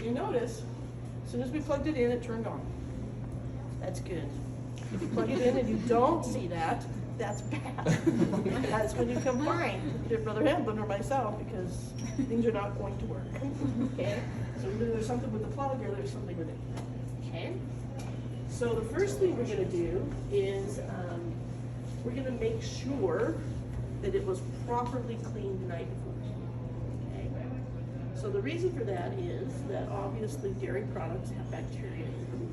you notice, as soon as we plugged it in, it turned on. That's good. If you plug it in and you don't see that, that's bad. That's when you come find either Brother Hamblin or myself, because things are not going to work. Okay? So either there's something with the plug or there's something with it. Okay? So the first thing we're going to do is we're going to make sure that it was properly cleaned the night before. Okay? So the reason for that is that obviously dairy products have bacteria in them,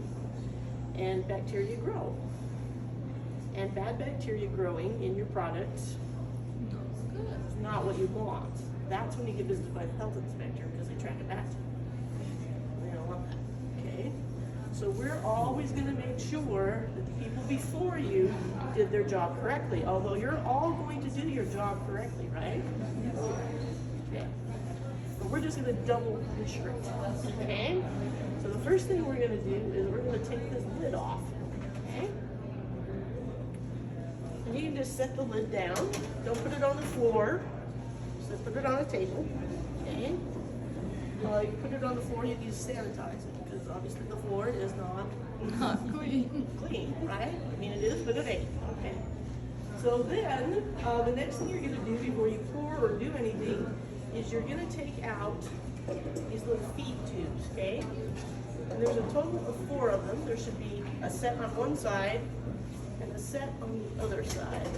and bacteria grow. And bad bacteria growing in your product is not what you want. That's when you get visited by the health inspector, because they track it back to you. They don't want that. Okay? So we're always going to make sure that the people before you did their job correctly, although you're all going to do your job correctly, right? Okay. But we're just going to double ensure it. Okay? So the first thing we're going to do is we're going to take this lid off. Okay? And you can just set the lid down. Don't put it on the floor. Just put it on a table. Okay? You put it on the floor, you need to sanitize it, because obviously the floor is not clean, right? I mean, it is, but it ain't. Okay. So then, the next thing you're going to do before you pour or do anything is you're going to take out these little feed tubes, okay? And there's a total of 4 of them. There should be a set on one side and a set on the other side,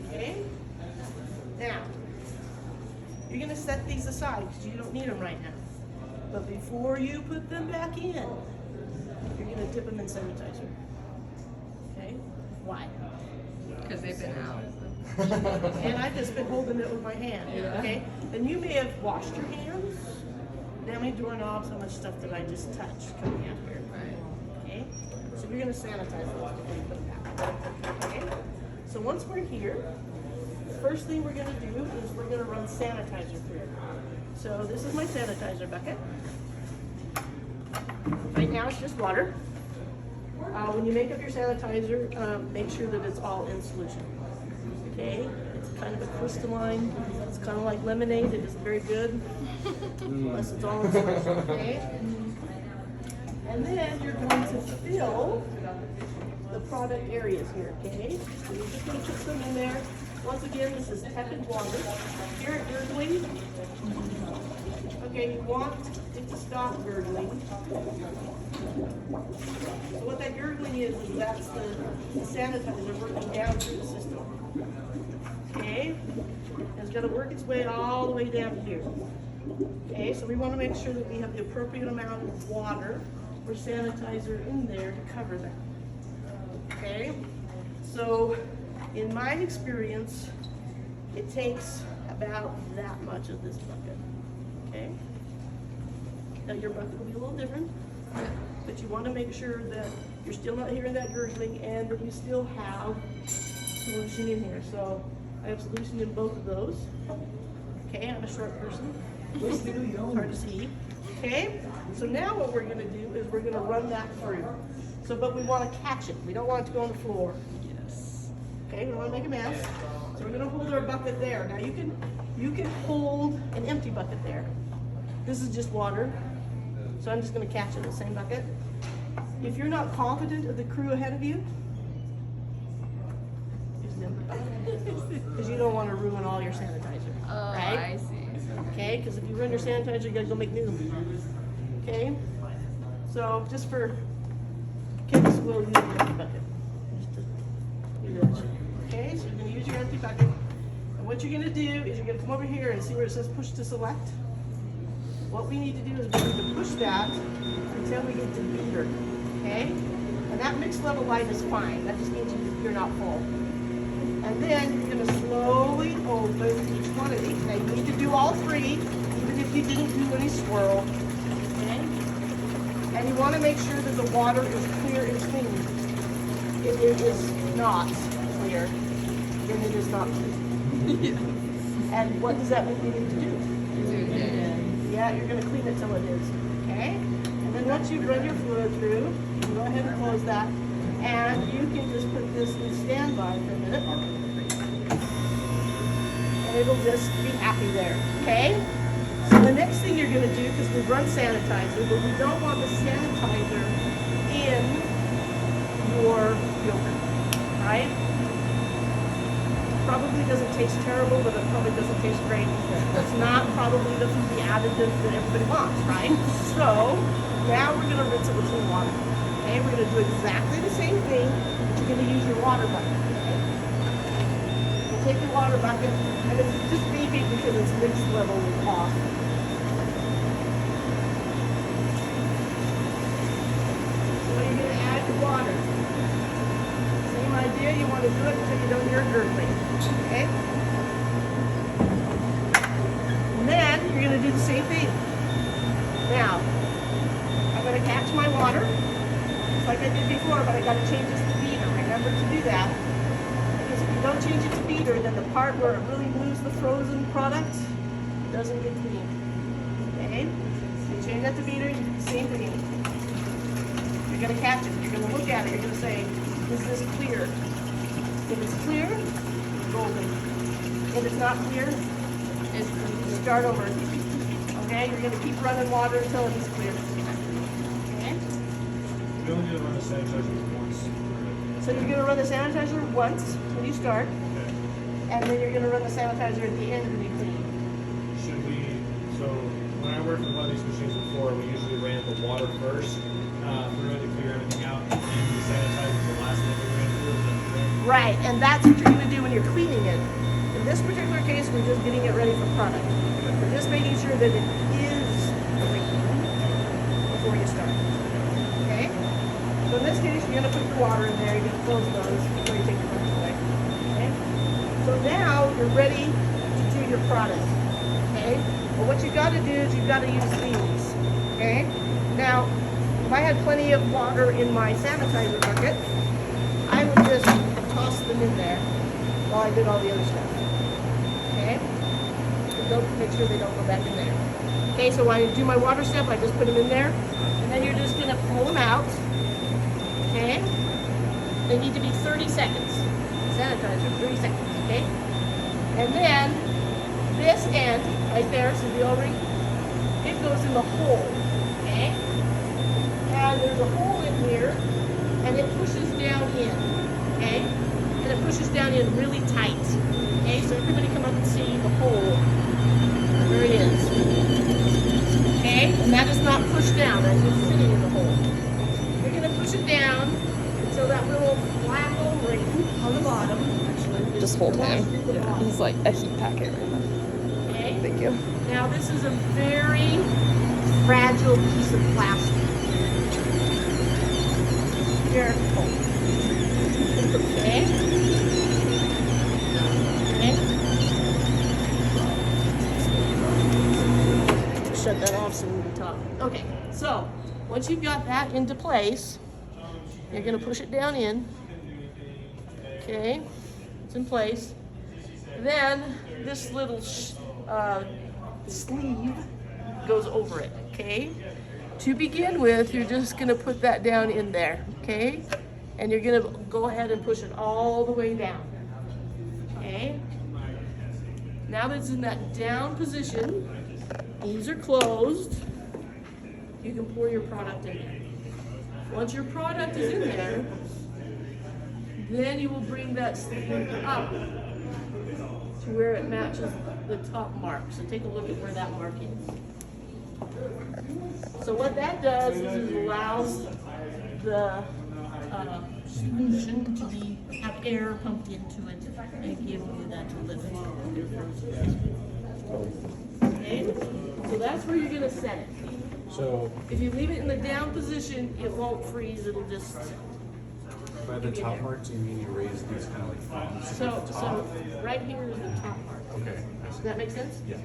okay? Now, you're going to set these aside because you don't need them right now. But before you put them back in, you're going to dip them in sanitizer. Okay? Why? Because they've been out. And I've just been holding it with my hand. Okay? And you may have washed your hands. How many doorknobs, how much stuff did I just touch coming out here? Okay? So you're going to sanitize those before you put them back. Okay? So once we're here, the first thing we're going to do is we're going to run sanitizer through it. So this is my sanitizer bucket. Right now it's just water. When you make up your sanitizer, make sure that it's all in solution. Okay? It's kind of a crystalline. It's kind of like lemonade. It is very good, unless it's all in solution. Okay? And then you're going to fill the product areas here. Okay? So you're just going to put some in there. Once again, this is tepid water. Here at gurgling, okay, you want it to stop gurgling. So what that gurgling is that's the sanitizer working down through the system. Okay? And it's got to work its way all the way down to here. Okay, so we want to make sure that we have the appropriate amount of water or sanitizer in there to cover that. Okay? So, in my experience, it takes about that much of this bucket. Okay? Now your bucket will be a little different, but you want to make sure that you're still not hearing that gurgling and that you still have solution in here. So I have solution in both of those. Okay, I'm a short person. It's hard to see. Okay, so now what we're going to do is we're going to run that through. So, but we want to catch it. We don't want it to go on the floor. Yes. Okay, we don't want to make a mess. So we're going to hold our bucket there. Now you can hold an empty bucket there. This is just water. So I'm just going to catch it in the same bucket. If you're not confident of the crew ahead of you, use an empty bucket. Because you don't want to ruin all your sanitizer. Oh, right? I see. Okay, because if you run your sanitizer, you got to go make new. Okay? So just for kids, we'll use an empty bucket. Just to do that. Okay, so you're going to use your empty bucket. And what you're going to do is you're going to come over here and see where it says push to select. What we need to do is we need to push that until we get to beater. Okay? And that mixed level light is fine. That just means you're not full. And then you're going to slowly open each one of these. Now you need to do all 3, even if you didn't do any swirl. Okay? And you want to make sure that the water is clear and clean. If it is not clear, then it is not clean. Yes. And what does that mean you need to do? Yeah, you're going to clean it till it is. Okay? And then once you've run your fluid through, you can go ahead and close that. And you can just put this in standby for a minute. And it'll just be happy there. Okay? So the next thing you're gonna do, because we've run sanitizer, but we don't want the sanitizer in your yogurt, right? Probably doesn't taste terrible, but it probably doesn't taste great. It's not probably the food additive that everybody wants, right? So now we're gonna rinse it with some water. Okay, we're gonna do exactly the same thing, but you're gonna use your water bucket. Okay? We'll take your water bucket, and it's just beeping because its mix level is off. So you're gonna add your water. Same idea, you want to do it until you don't hear it gurgling. Okay? And then you're going to do the same thing. Now, I'm going to catch my water, just like I did before, but I got to change this to beater. Remember to do that. Because if you don't change it to beater, then the part where it really moves the frozen product doesn't get clean. Okay? So you change that to beater, you do the same thing. You're going to catch it. You're going to look at it. You're going to say, is this clear? If it's clear, it's golden. If it's not clear, it's start over. Okay? You're going to keep running water until it is clear. Okay? You only need to run the sanitizer once. So you're going to run the sanitizer once when you start, Okay. and then you're going to run the sanitizer at the end when you clean. Should we, so when I worked with one of these machines before, we usually ran the water first, through it to clear everything out, and the sanitizer is the last thing we ran through. Right, and that's what you're going to do when you're cleaning it. In this particular case, we're just getting it ready for product. We're just making sure that it is clean before you start. Okay? So in this case, you're going to put your water in there. You're going to close those before you take your brush away. Okay? So now you're ready to do your product. Okay? Well, what you got to do is you've got to use these. Okay? Now, if I had plenty of water in my sanitizer bucket, I would just toss them in there while I did all the other stuff. Okay? So don't make sure they don't go back in there. Okay, so when I do my water step, I just put them in there, and then you're just gonna pull them out. Okay? They need to be 30 seconds. Sanitizer, 30 seconds, okay? And then this end, right there, see the O-ring? It goes in the hole. Okay? And there's a hole in here, and it pushes down in, okay? And it pushes down in really tight, okay? So everybody come up and see the hole. There it is, okay? And that is not pushed down, that's just sitting in the hole. You're gonna push it down until that little black O-ring on the bottom. Just hold him. At the bottom. He's like a heat packet right now. Okay? Thank you. Now this is a very fragile piece of plastic. Careful. Okay? Okay? Shut that off so we can talk. Okay, so once you've got that into place, you're gonna push it down in. Okay? It's in place. Then this little sleeve goes over it, okay? To begin with, you're just gonna put that down in there, okay? And you're gonna go ahead and push it all the way down, okay? Now that it's in that down position, these are closed, you can pour your product in there. Once your product is in there, then you will bring that sleeve up to where it matches the top mark. So take a look at where that mark is. So what that does is it allows the solution to have air pumped into it and give you that delivery. Okay? So that's where you're gonna set it. So If you leave it in the down position, it won't freeze, it'll just, by the top mark, do you mean you raise these kind of like thumbs? so right here is the top mark. Okay, I Does see. that make sense? Yeah.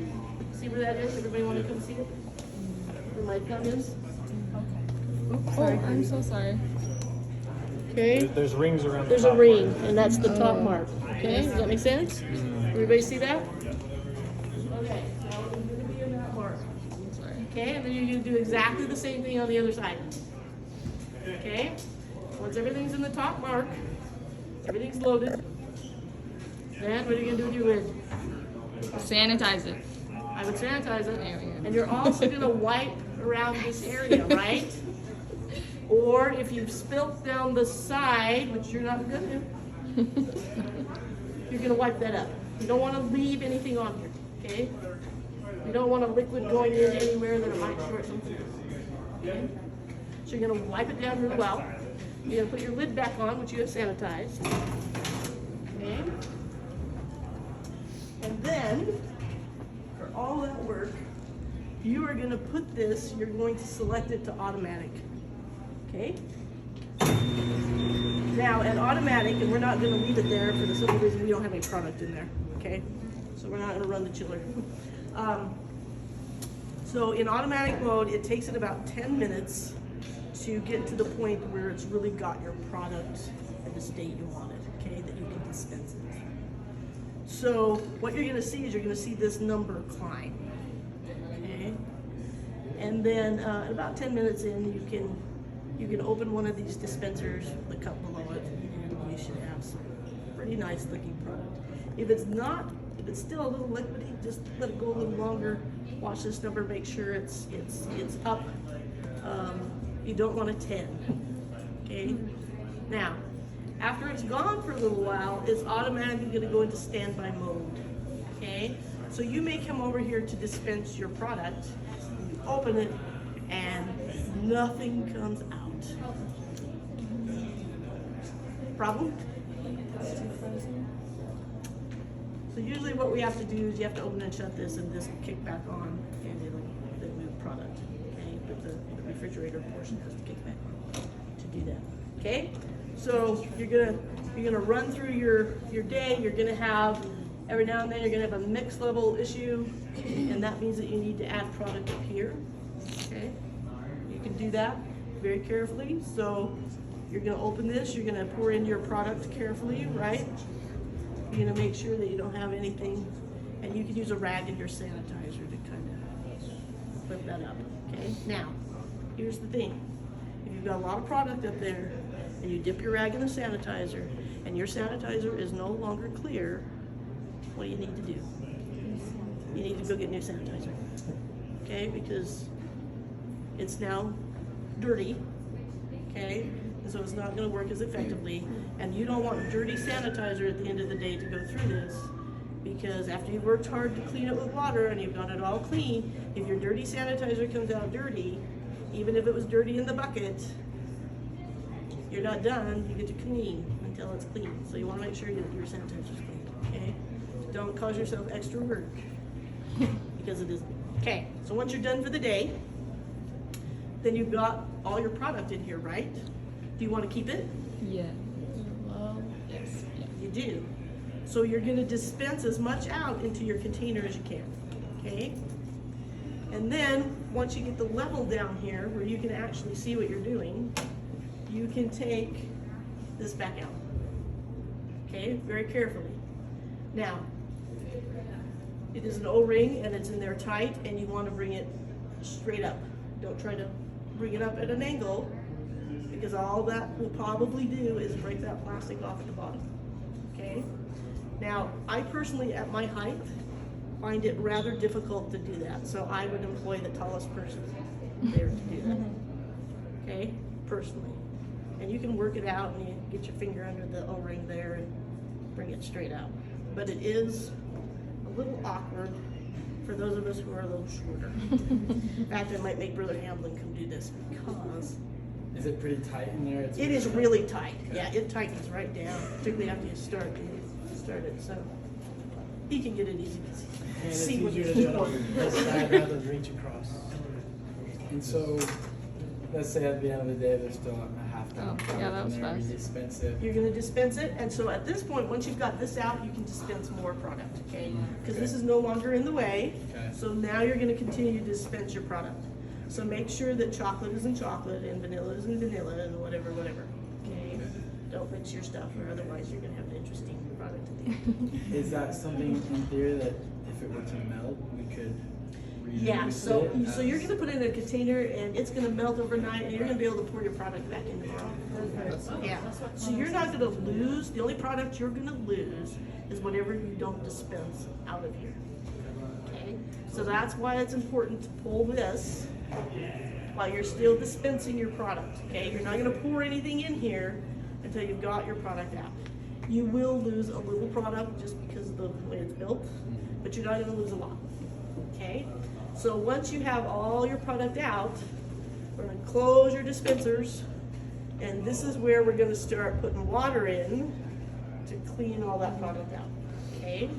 See where that is? Everybody wanna come see it? Where my thumb is? Oops, Oh, sorry. I'm so sorry. Okay, there's rings around the there's a top ring, part. and that's the top mark. Okay, does that make sense? Everybody see that? Okay, now we're gonna be in that mark. Sorry. Okay, and then you're gonna do exactly the same thing on the other side. Okay? Once everything's in the top mark, everything's loaded, then what are you gonna do with your lid? Sanitize it. I I would sanitize it. There we go. And you're also gonna wipe around this area, right? Or if you've spilt down the side, which you're not gonna do, you're gonna wipe that up. You don't wanna leave anything on here, okay? You don't want a liquid going in anywhere that it might short something. Okay? So you're gonna wipe it down really well. You're gonna put your lid back on, which you have sanitized. Okay? And then, for all that work, you are gonna put this, you're going to select it to automatic. Okay? Now, at automatic, and we're not gonna leave it there for the simple reason we don't have any product in there, okay? So we're not gonna run the chiller. So in automatic mode, it takes it about 10 minutes to get to the point where it's really got your product in the state you want it, okay, that you can dispense it. So what you're gonna see is you're gonna see this number climb, okay? And then about 10 minutes in, you can open one of these dispensers, the cup below it, and you should have some pretty nice looking product. If it's still a little liquidy, just let it go a little longer. Watch this number, make sure it's up. You don't want a 10, okay? Now, after it's gone for a little while, it's automatically gonna go into standby mode, okay? So you may come over here to dispense your product, you open it, and nothing comes out. Problem? So usually what we have to do is you have to open and shut this, and this will kick back on, and it'll move product, okay? But the refrigerator portion has to kick back on to do that, okay? So you're gonna run through your day. You're gonna have every now and then you're gonna have a mix level issue, and that means that you need to add product up here, okay? You can do that very carefully. So you're gonna open this. You're gonna pour in your product carefully, right? You're gonna make sure that you don't have anything, and you can use a rag and your sanitizer to kind of flip that up, okay? Now, here's the thing. If you've got a lot of product up there, and you dip your rag in the sanitizer, and your sanitizer is no longer clear, what do you need to do? You need to go get new sanitizer, okay? Because it's now dirty, okay? And so it's not gonna work as effectively, and you don't want dirty sanitizer at the end of the day to go through this, because after you've worked hard to clean it with water and you've got it all clean, if your dirty sanitizer comes out dirty, even if it was dirty in the bucket, you're not done. You get to clean until it's clean. So you want to make sure that your sanitizer's clean, okay? Don't cause yourself extra work because it isn't. Okay, so once you're done for the day, then you've got all your product in here, right? Do you want to keep it? Yeah. Well, yes. Yeah. You do. So you're going to dispense as much out into your container as you can, okay? And then once you get the level down here where you can actually see what you're doing, you can take this back out, okay? Very carefully. Now, it is an O-ring and it's in there tight, and you want to bring it straight up. Don't try to bring it up at an angle, because all that will probably do is break that plastic off at the bottom, okay? Now, I personally, at my height, find it rather difficult to do that, so I would employ the tallest person there to do that, okay? Personally. And you can work it out and you get your finger under the O-ring there and bring it straight out. But it is a little awkward for those of us who are a little shorter. In fact, I might make Brother Hamlin come do this, because Is it pretty tight in there? it is really tight. Yeah, it tightens right down, particularly after you start it. So he can get it easy. And it's See what easier to he's do it on this side rather than reach across. And so, let's say at the end of the day, there's still a half ton Oh, yeah, that was in there. We fast. dispense it. You're gonna dispense it, and so at this point, once you've got this out, you can dispense more product, okay? Because this is no longer in the way, Okay. so now you're gonna continue to dispense your product. So make sure that chocolate is in chocolate, and vanilla is in vanilla, and whatever, okay? Don't mix your stuff, or otherwise you're gonna have an interesting product at the end. Is that something in theory that if it were to melt, we could reuse Yeah, so it you're as- gonna put it in a container, and it's gonna melt overnight, and you're gonna be able to pour your product back in tomorrow. Yeah, so you're not gonna lose, the only product you're gonna lose is whatever you don't dispense out of here. Okay, So that's why it's important to pull this while you're still dispensing your product, okay? You're not gonna pour anything in here until you've got your product out. You will lose a little product just because of the way it's built, but you're not gonna lose a lot, okay? So once you have all your product out, we're gonna close your dispensers, and this is where we're gonna start putting water in to clean all that product out, okay?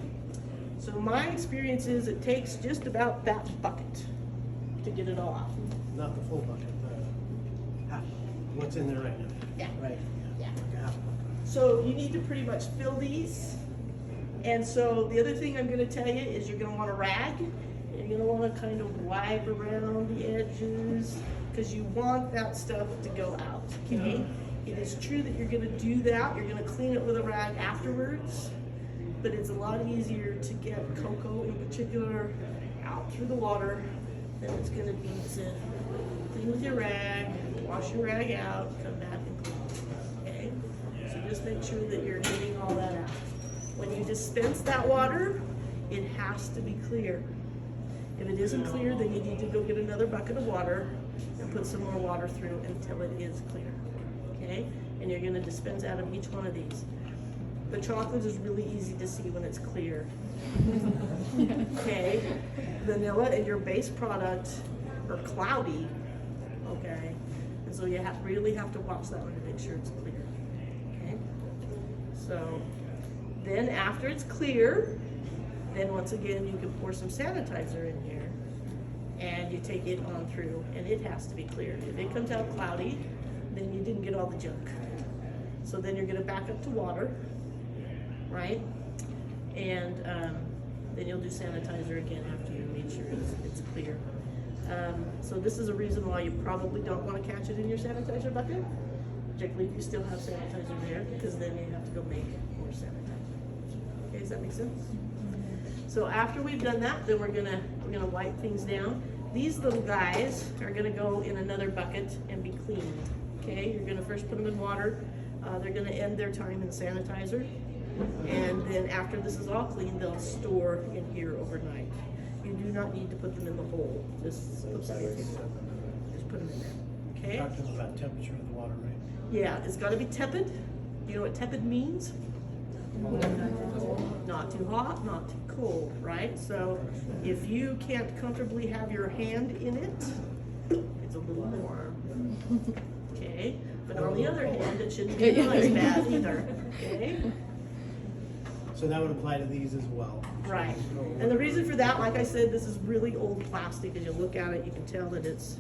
So my experience is it takes just about that bucket to get it all out. Not the full bucket, half, what's in there right now. Yeah. Right. Yeah. Like a half bucket. So you need to pretty much fill these. And so the other thing I'm gonna tell you is you're gonna want a rag. And you're gonna wanna kind of wipe around the edges, because you want that stuff to go out, okay? It is true that you're gonna do that. You're gonna clean it with a rag afterwards. But it's a lot easier to get cocoa in particular out through the water than it's gonna be to clean with your rag, wash your rag out, come back and clean, okay? So just make sure that you're getting all that out. When you dispense that water, it has to be clear. If it isn't clear, then you need to go get another bucket of water and put some more water through until it is clear, okay? And you're gonna dispense out of each one of these. The chocolate is really easy to see when it's clear. Okay, vanilla and your base product are cloudy, okay? And so you really have to watch that one to make sure it's clear, okay? So then after it's clear, then once again, you can pour some sanitizer in here and you take it on through, and it has to be clear. If it comes out cloudy, then you didn't get all the junk. So then you're gonna back up to water, right? And then you'll do sanitizer again after you made sure it's clear. So this is a reason why you probably don't want to catch it in your sanitizer bucket, particularly if you still have sanitizer there, because then you have to go make more sanitizer. Okay, does that make sense? So after we've done that, then we're gonna wipe things down. These little guys are gonna go in another bucket and be cleaned. Okay, you're gonna first put them in water. They're gonna end their time in sanitizer. And then after this is all clean, they'll store in here overnight. You do not need to put them in the hole. Just put them in there. Okay? Talking about temperature of the water, right? Yeah, it's got to be tepid. Do you know what tepid means? Not too hot, not too cold, right? So if you can't comfortably have your hand in it, it's a little warm. Okay? But on the other hand, it shouldn't be an ice bath either. Okay? So that would apply to these as well. Right. And the reason for that, like I said, this is really old plastic. As you look at it, you can tell that it's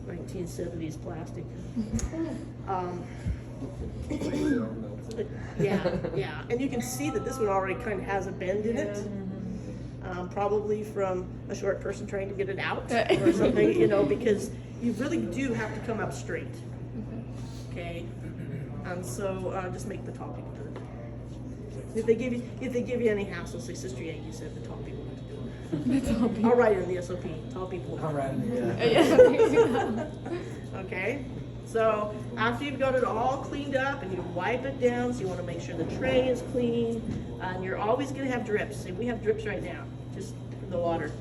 1970s plastic. Yeah. And you can see that this one already kind of has a bend in it. Probably from a short person trying to get it out or something, you know, because you really do have to come up straight. Okay? And so just make the topping good. If they give you any hassle, say, Sister Yeah, you said the tall people have to do it. I'll write it in the SOP. Tall people. All right, yeah. Okay. So after you've got it all cleaned up and you wipe it down, so you want to make sure the tray is clean, and you're always going to have drips. See, we have drips right now, just in the water.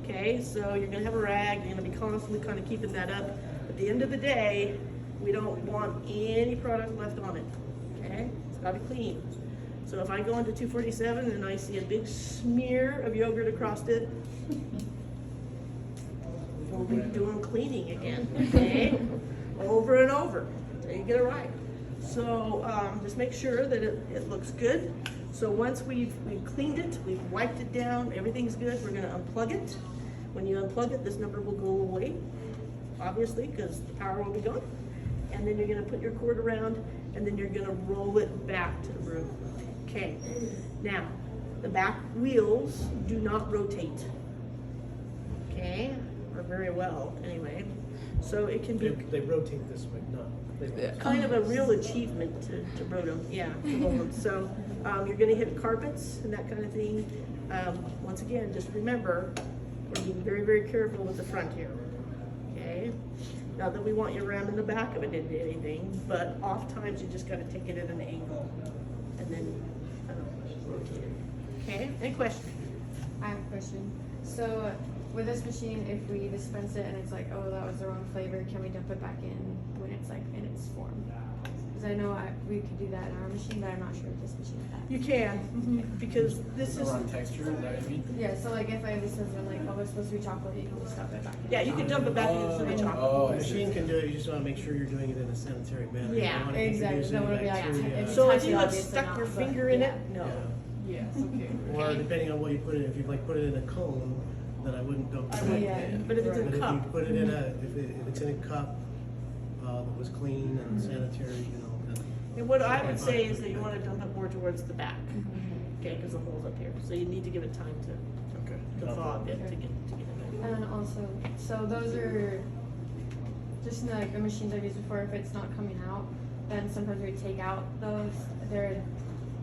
Okay. So you're going to have a rag. You're going to be constantly kind of keeping that up. At the end of the day, we don't want any product left on it. Okay. It's got to be clean. So if I go into 247 and I see a big smear of yogurt across it, we'll be doing cleaning again, okay? Over and over until you get it right. So just make sure that it looks good. So once we've cleaned it, we've wiped it down, everything's good, we're gonna unplug it. When you unplug it, this number will go away, obviously, because the power will be gone. And then you're gonna put your cord around, and then you're gonna roll it back to the broom. Okay, now, the back wheels do not rotate, okay, or very well, anyway. So it can be They rotate this way, not. kind of a real achievement to roll them, yeah, to roll them. So you're gonna hit carpets and that kind of thing. Once again, just remember, we're being very, very careful with the front here, okay? Not that we want you ramming the back of it into anything, but oftentimes you just gotta take it at an angle and then rotate it. Okay, any questions? I have a question. So with this machine, if we dispense it and it's like, oh, that was the wrong flavor, can we dump it back in when it's like in its form? Because I know we could do that in our machine, but I'm not sure if this machine has that. You can, because this The is, wrong texture, is that what you mean? Yeah, so like if I listen to like, oh, it's supposed to be chocolate, you can just dump it back in. yeah, you can dump it back into the chocolate. Oh, The I see. machine can do it, you just wanna make sure you're doing it in a sanitary manner. You Yeah, don't wanna be exactly. introducing Don't wanna be like, bacteria. it's So if touchy, you had obviously stuck not, your but, finger in it, yeah. no. Yeah. Yes, okay. Or depending on what you put it in, if you like put it in a cone, then I wouldn't dump it. Yeah. in. But if it's in But a if you cup, put it in if it's in a cup, that was clean and sanitary, you know, then. and what I would say is that you wanna dump it more towards the back, okay, cause the hole's up here, so you need to give it time Okay. to thaw a bit to get in there. And then also, so those are just like the machines I've used before. If it's not coming out, then sometimes we take out those. They're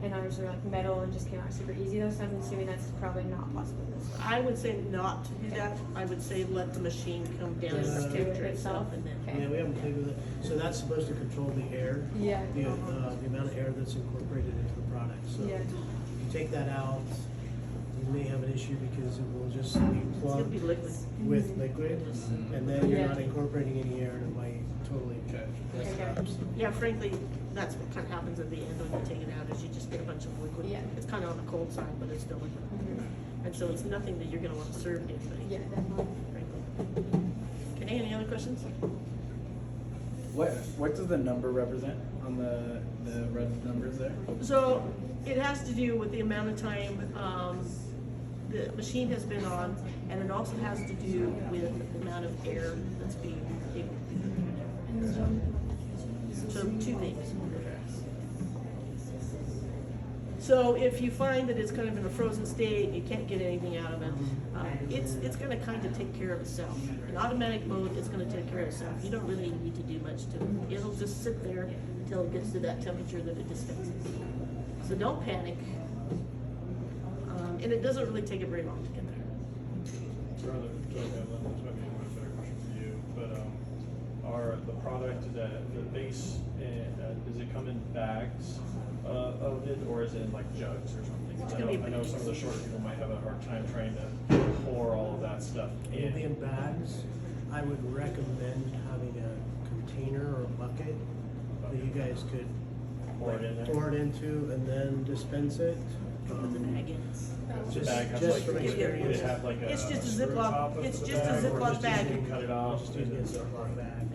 and ours are like metal and just came out super easy. Those times I'm assuming that's probably not possible. This way. I would say not to do that, I would say let the machine come down and Just temperature do it itself itself. and then. Okay. Yeah, we haven't played with it. So that's supposed to control the air, Yeah. the amount of air that's incorporated into the product. So Yeah. if you take that out, you may have an issue because it will just be It's gonna plugged be liquid. with liquid, and then you're Yeah. not incorporating any air, and it might totally mess it up. So Yeah, frankly, that's what kind of happens at the end when you take it out, is you just get a bunch of liquid. Yeah. It's kind of on the cold side, but it's still liquid. Mhm. And so it's nothing that you're gonna want to serve to anybody. Yeah, definitely. Frankly. Okay, any other questions? What does the number represent on the red numbers there? So it has to do with the amount of time, the machine has been on, and it also has to do with the amount of air that's being able to be through. So two things. So if you find that it's kind of in a frozen state, you can't get anything out of it, it's gonna kind of take care of itself. In automatic mode, it's gonna take care of itself. You don't really need to do much to it. It'll just sit there until it gets to that temperature that it dispenses. So don't panic. And it doesn't really take it very long to get there. Brother, this might be a better question for you, but, are the product that, the base, does it come in bags, of it, or is it in like jugs or something? 'Cause It's gonna be I know some of the bags. shorter people might have a hard time trying to pour all of that stuff it'll be in in. bags. I would recommend having a container or a bucket that you guys could Pour it in there? pour it into and then dispense it. Put the bag in. The bag has just like, from would experience. it have like a It's just a screw Ziploc- top of it's the just a bag, or Ziploc just bag. You can cut it off. Just use a Ziploc bag.